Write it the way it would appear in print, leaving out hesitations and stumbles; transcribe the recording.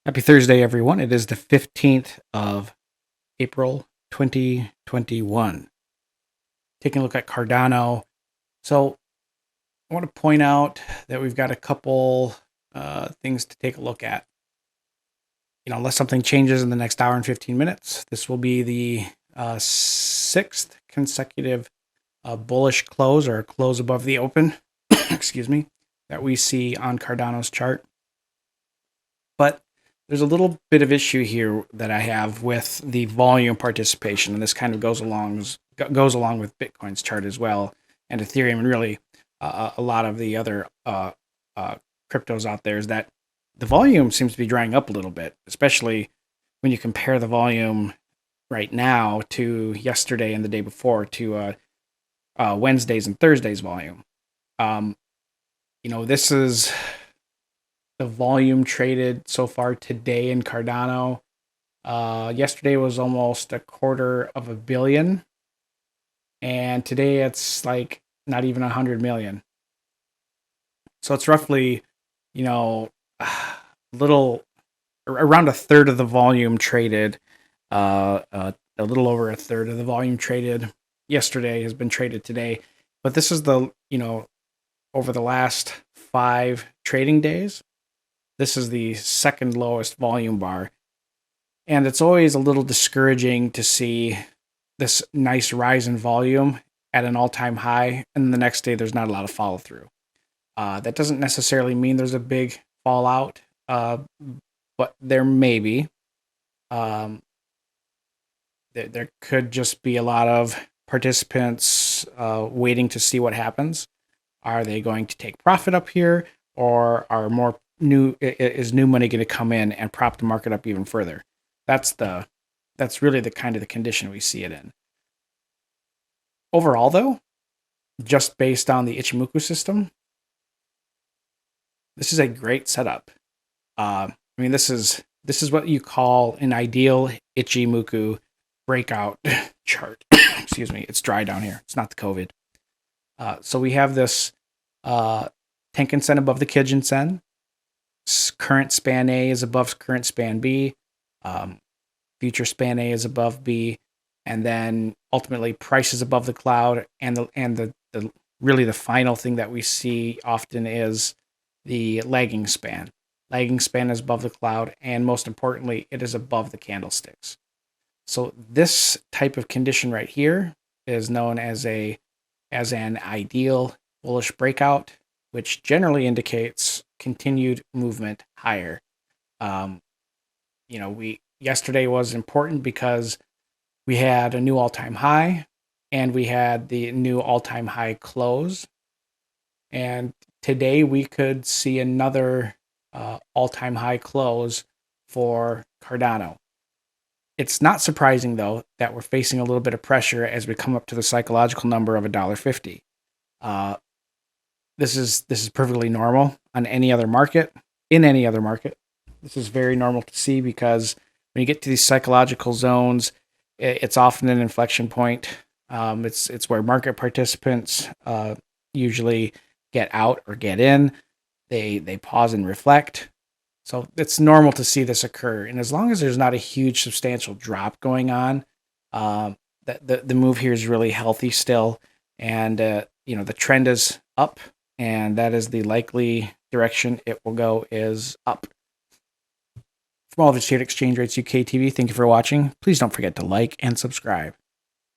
Happy Thursday, everyone. It is the 15th of April, 2021. Taking a look at Cardano. So I want to point out that we've got a couple things to take a look at. Unless something changes in the next hour and 15 minutes, this will be the sixth consecutive bullish close or close above the open, excuse me, that we see on Cardano's chart. But there's a little bit of issue here that I have with the volume participation, and this kind of goes along with Bitcoin's chart as well, and Ethereum, and really a lot of the other cryptos out there. Is that the volume seems to be drying up a little bit, especially when you compare the volume right now to yesterday and the day before, to Wednesdays and Thursdays volume. This is the volume traded so far today in Cardano. Yesterday was almost $250 million, and today it's like not even 100 million. So it's roughly, little around a third of the volume traded. A little over a third of the volume traded yesterday has been traded today, but this is the over the last 5 trading days. This is the second lowest volume bar. And it's always a little discouraging to see this nice rise in volume at an all-time high, and the next day there's not a lot of follow-through. That doesn't necessarily mean there's a big fallout, but there may be. There could just be a lot of participants waiting to see what happens. Are they going to take profit up here, or is new money going to come in and prop the market up even further? That's really the kind of the condition we see it in. Overall, though, just based on the Ichimoku system, this is a great setup. This is what you call an ideal Ichimoku breakout chart. Excuse me, it's dry down here. It's not the COVID. So we have this Tenkan-sen above the Kijun-sen. Current span A is above current span B. Future span A is above B, and then ultimately price is above the cloud. And the really the final thing that we see often is the lagging span. Lagging span is above the cloud, and most importantly, it is above the candlesticks. So this type of condition right here is known as an ideal bullish breakout, which generally indicates continued movement higher. Yesterday was important because we had a new all-time high, and we had the new all-time high close. And today we could see another all-time high close for Cardano. It's not surprising, though, that we're facing a little bit of pressure as we come up to the psychological number of $1.50. This is perfectly normal on any other market. In any other market, this is very normal to see, because when you get to these psychological zones, it's often an inflection point. It's where market participants usually get out or get in. They pause and reflect. So it's normal to see this occur. And as long as there's not a huge substantial drop going on, the move here is really healthy still. And the trend is up, and that is the likely direction it will go, is up. From all of the State Exchange Rates UK TV, thank you for watching. Please don't forget to like and subscribe.